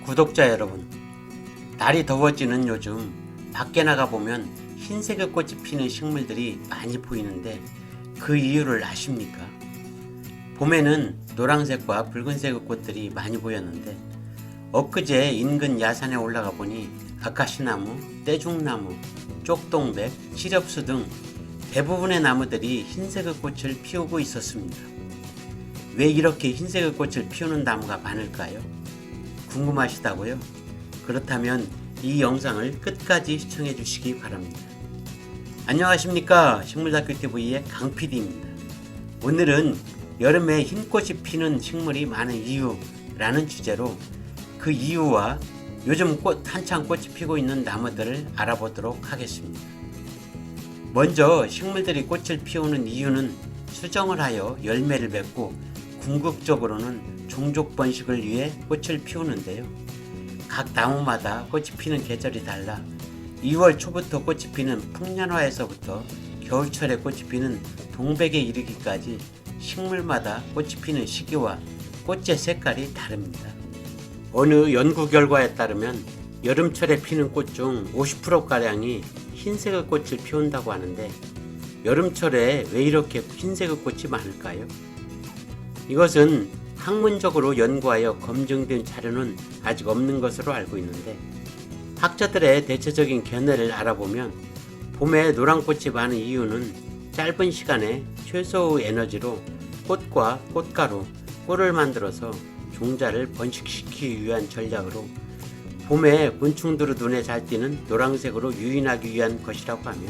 구독자 여러분, 날이 더워지는 요즘 밖에 나가보면 흰색의 꽃이 피는 식물들이 많이 보이는데 그 이유를 아십니까? 봄에는 노란색과 붉은색의 꽃들이 많이 보였는데 엊그제 인근 야산에 올라가 보니 아카시나무, 떼죽나무, 쪽동백, 시렵수 등 대부분의 나무들이 흰색의 꽃을 피우고 있었습니다. 왜 이렇게 흰색의 꽃을 피우는 나무가 많을까요? 궁금하시다고요? 그렇다면 이 영상을 끝까지 시청해 주시기 바랍니다. 안녕하십니까, 식물다큐TV의 강PD입니다. 오늘은 여름에 흰꽃이 피는 식물이 많은 이유라는 주제로 그 이유와 요즘 한창 꽃이 피고 있는 나무들을 알아보도록 하겠습니다. 먼저 식물들이 꽃을 피우는 이유는 수정을 하여 열매를 맺고 궁극적으로는 종족 번식을 위해 꽃을 피우는데요. 각 나무마다 꽃이 피는 계절이 달라 2월 초부터 꽃이 피는 풍년화에서부터 겨울철에 꽃이 피는 동백에 이르기까지 식물마다 꽃이 피는 시기와 꽃의 색깔이 다릅니다. 어느 연구 결과에 따르면 여름철에 피는 꽃 중 50%가량이 흰색의 꽃을 피운다고 하는데 여름철에 왜 이렇게 흰색의 꽃이 많을까요? 이것은 학문적으로 연구하여 검증된 자료는 아직 없는 것으로 알고 있는데 학자들의 대체적인 견해를 알아보면 봄에 노란꽃이 많은 이유는 짧은 시간에 최소의 에너지로 꽃과 꽃가루, 꿀을 만들어서 종자를 번식시키기 위한 전략으로 봄에 곤충들의 눈에 잘 띄는 노란색으로 유인하기 위한 것이라고 하며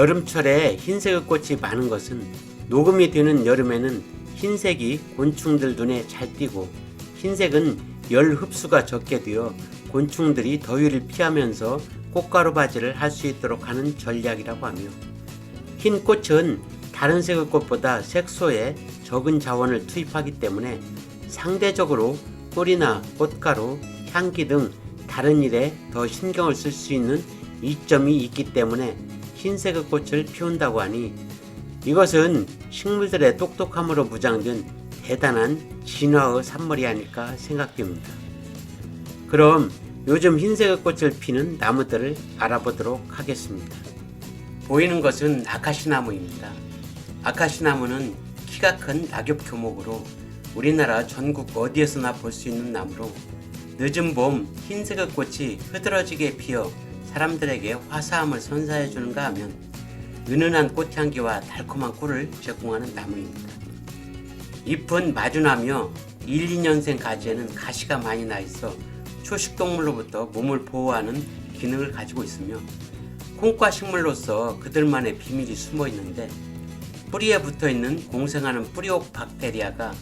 여름철에 흰색의 꽃이 많은 것은 녹음이 되는 여름에는 흰색이 곤충들 눈에 잘 띄고 흰색은 열 흡수가 적게 되어 곤충들이 더위를 피하면서 꽃가루 바지를 할 수 있도록 하는 전략이라고 하며 흰 꽃은 다른 색의 꽃보다 색소에 적은 자원을 투입하기 때문에 상대적으로 꿀이나 꽃가루, 향기 등 다른 일에 더 신경을 쓸 수 있는 이점이 있기 때문에 흰색의 꽃을 피운다고 하니 이것은 식물들의 똑똑함으로 무장된 대단한 진화의 산물이 아닐까 생각됩니다. 그럼 요즘 흰색의 꽃을 피는 나무들을 알아보도록 하겠습니다. 보이는 것은 아카시나무입니다. 아카시나무는 키가 큰 낙엽 교목으로 우리나라 전국 어디에서나 볼 수 있는 나무로 늦은 봄 흰색의 꽃이 흐드러지게 피어 사람들에게 화사함을 선사해 주는가 하면 은은한 꽃향기와 달콤한 꿀을 제공하는 나무입니다. 잎은 마주나며 1, 2년생 가지에는 가시가 많이 나 있어 초식동물로부터 몸을 보호하는 기능을 가지고 있으며 콩과 식물로서 그들만의 비밀이 숨어 있는데 뿌리에 붙어 있는 공생하는 뿌리옥 박테리아가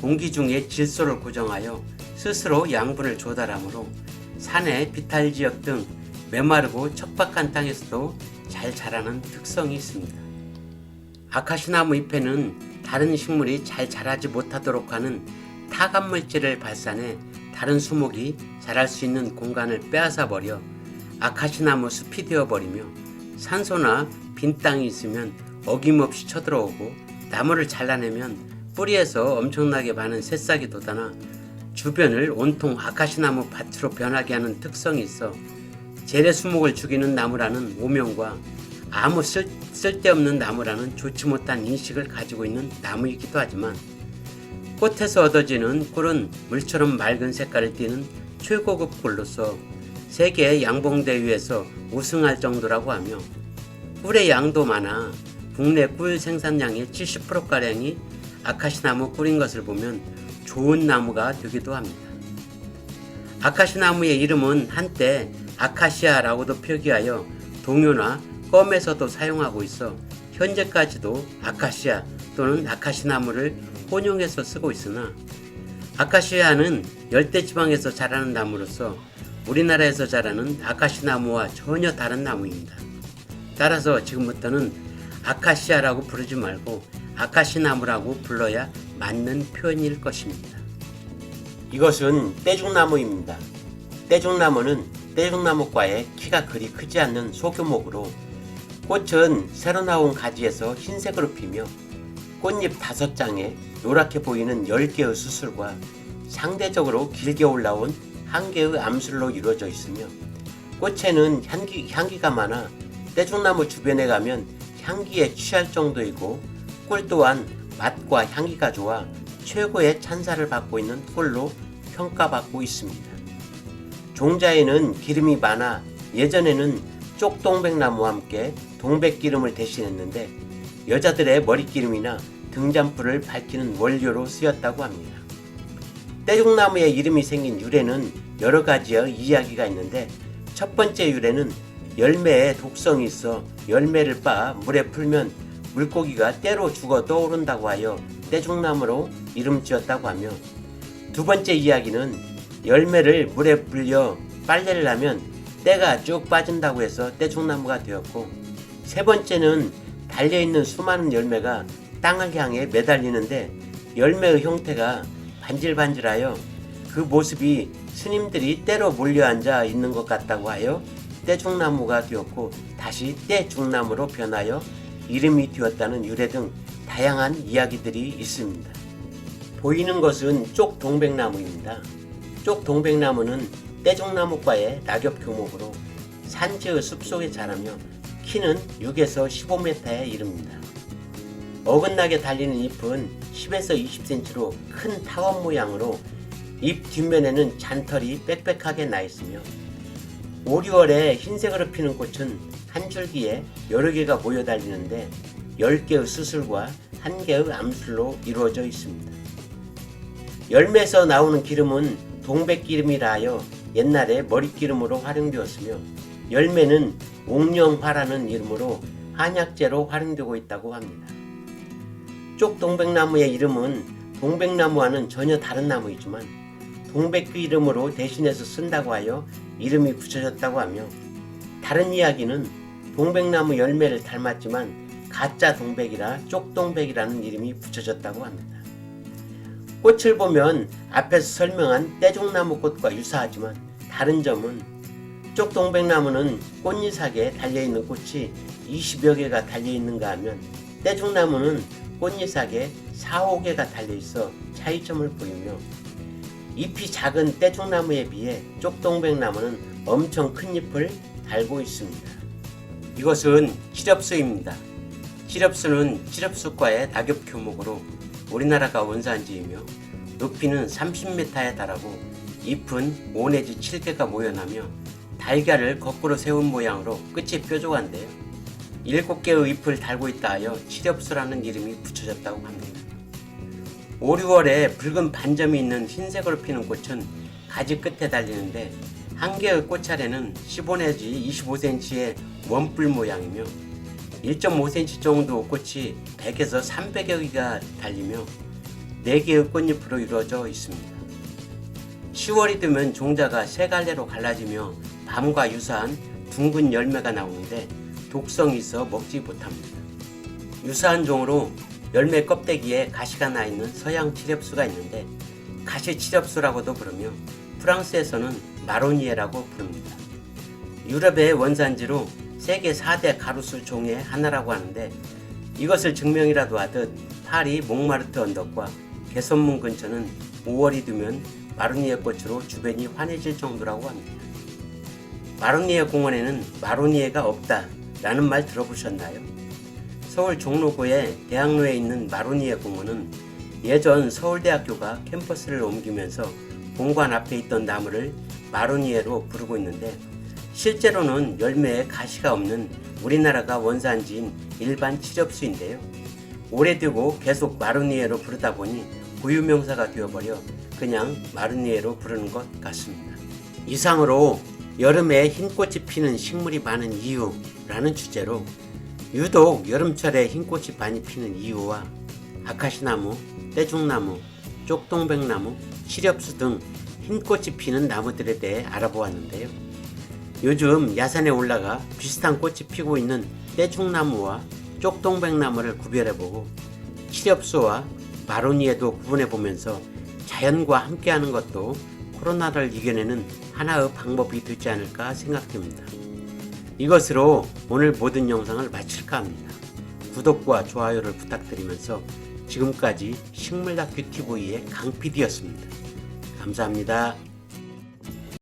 공기 중의 질소를 고정하여 스스로 양분을 조달하므로 산의 비탈 지역 등 메마르고 척박한 땅에서도 잘 자라는 특성이 있습니다. 아카시나무 잎에는 다른 식물이 잘 자라지 못하도록 하는 타감 물질을 발산해 다른 수목이 자랄 수 있는 공간을 빼앗아 버려 아카시나무 숲이 되어버리며 산소나 빈 땅이 있으면 어김없이 쳐들어오고 나무를 잘라내면 뿌리에서 엄청나게 많은 새싹이 돋아나 주변을 온통 아카시나무 밭으로 변하게 하는 특성이 있어 재래수목을 죽이는 나무라는 오명과 아무 쓸데없는 나무라는 좋지 못한 인식을 가지고 있는 나무이기도 하지만 꽃에서 얻어지는 꿀은 물처럼 맑은 색깔을 띠는 최고급 꿀로서 세계 양봉대회에서 우승할 정도라고 하며 꿀의 양도 많아 국내 꿀 생산량의 70%가량이 아카시나무 꿀인 것을 보면 좋은 나무가 되기도 합니다. 아카시나무의 이름은 한때 아카시아라고도 표기하여 동요나 껌에서도 사용하고 있어 현재까지도 아카시아 또는 아카시나무를 혼용해서 쓰고 있으나 아카시아는 열대지방에서 자라는 나무로서 우리나라에서 자라는 아카시나무와 전혀 다른 나무입니다. 따라서 지금부터는 아카시아라고 부르지 말고 아카시나무라고 불러야 맞는 표현일 것입니다. 이것은 떼죽나무입니다. 떼죽나무는 떼죽나무과의 키가 그리 크지 않는 소규모로 꽃은 새로 나온 가지에서 흰색으로 피며 꽃잎 5장에 노랗게 보이는 10개의 수술과 상대적으로 길게 올라온 한 개의 암술로 이루어져 있으며 꽃에는 향기가 많아 떼죽나무 주변에 가면 향기에 취할 정도이고 꿀 또한 맛과 향기가 좋아 최고의 찬사를 받고 있는 꿀로 평가받고 있습니다. 종자에는 기름이 많아 예전에는 쪽동백나무와 함께 동백기름을 대신했는데 여자들의 머리기름이나 등잔불을 밝히는 원료로 쓰였다고 합니다. 떼죽나무의 이름이 생긴 유래는 여러 가지의 이야기가 있는데 첫 번째 유래는 열매에 독성이 있어 열매를 빻아 물에 풀면 물고기가 때로 죽어 떠오른다고 하여 떼죽나무로 이름 지었다고 하며 두 번째 이야기는 열매를 물에 불려 빨래를 하면 때가 쭉 빠진다고 해서 떼죽나무가 되었고 세 번째는 달려있는 수많은 열매가 땅을 향해 매달리는데 열매의 형태가 반질반질하여 그 모습이 스님들이 때로 몰려앉아 있는 것 같다고 하여 떼죽나무가 되었고 다시 떼죽나무로 변하여 이름이 되었다는 유래 등 다양한 이야기들이 있습니다. 보이는 것은 쪽동백나무입니다. 쪽동백나무는 떼죽나무과의 낙엽 교목으로 산지의 숲속에 자라며 키는 6에서 15m에 이릅니다. 어긋나게 달리는 잎은 10에서 20cm로 큰 타원 모양으로 잎 뒷면에는 잔털이 빽빽하게 나 있으며 5, 6월에 흰색으로 피는 꽃은 한 줄기에 여러 개가 모여 달리는데 10개의 수술과 1개의 암술로 이루어져 있습니다. 열매에서 나오는 기름은 동백기름이라 하여 옛날에 머리기름으로 활용되었으며 열매는 옥령화라는 이름으로 한약재로 활용되고 있다고 합니다. 쪽동백나무의 이름은 동백나무와는 전혀 다른 나무이지만 동백그 이름으로 대신해서 쓴다고 하여 이름이 붙여졌다고 하며 다른 이야기는 동백나무 열매를 닮았지만 가짜 동백이라 쪽동백이라는 이름이 붙여졌다고 합니다. 꽃을 보면 앞에서 설명한 떼죽나무 꽃과 유사하지만 다른 점은 쪽동백나무는 꽃잎사계에 달려있는 꽃이 20여 개가 달려있는가 하면 떼죽나무는 꽃잎사계에 4, 5개가 달려있어 차이점을 보이며 잎이 작은 떼죽나무에 비해 쪽동백나무는 엄청 큰 잎을 달고 있습니다. 이것은 칠엽수입니다. 칠엽수는 칠엽수과의 낙엽 교목으로 우리나라가 원산지이며 높이는 30m에 달하고 잎은 5 내지 7개가 모여나며 달걀을 거꾸로 세운 모양으로 끝이 뾰족한데요. 7개의 잎을 달고 있다 하여 칠엽수라는 이름이 붙여졌다고 합니다. 5, 6월에 붉은 반점이 있는 흰색으로 피는 꽃은 가지 끝에 달리는데 한 개의 꽃알에는 15 내지 25cm의 원뿔 모양이며 1.5cm 정도 꽃이 100에서 300여 개가 달리며 4개의 꽃잎으로 이루어져 있습니다. 10월이 되면 종자가 세 갈래로 갈라지며 밤과 유사한 둥근 열매가 나오는데 독성이 있어 먹지 못합니다. 유사한 종으로 열매 껍데기에 가시가 나 있는 서양 칠엽수가 있는데 가시 칠엽수라고도 부르며 프랑스에서는 마로니에라고 부릅니다. 유럽의 원산지로 세계 4대 가로수 종의 하나라고 하는데 이것을 증명이라도 하듯 파리 몽마르트 언덕과 개선문 근처는 5월이 되면 마로니에 꽃으로 주변이 환해질 정도라고 합니다. 마로니에 공원에는 마로니에가 없다 라는 말 들어보셨나요? 서울 종로구의 대학로에 있는 마로니에 공원은 예전 서울대학교가 캠퍼스를 옮기면서 본관 앞에 있던 나무를 마로니에로 부르고 있는데 실제로는 열매에 가시가 없는 우리나라가 원산지인 일반 칠엽수인데요. 오래되고 계속 마로니에로 부르다 보니 고유명사가 되어버려 그냥 마로니에로 부르는 것 같습니다. 이상으로 여름에 흰꽃이 피는 식물이 많은 이유라는 주제로 유독 여름철에 흰꽃이 많이 피는 이유와 아카시나무, 떼죽나무, 쪽동백나무, 칠엽수 등 흰꽃이 피는 나무들에 대해 알아보았는데요. 요즘 야산에 올라가 비슷한 꽃이 피고 있는 떼죽나무와 쪽동백나무를 구별해보고 칠엽수와 마로니에도 구분해보면서 자연과 함께하는 것도 코로나를 이겨내는 하나의 방법이 되지 않을까 생각됩니다. 이것으로 오늘 모든 영상을 마칠까 합니다. 구독과 좋아요를 부탁드리면서 지금까지 식물다큐TV의 강PD였습니다. 감사합니다.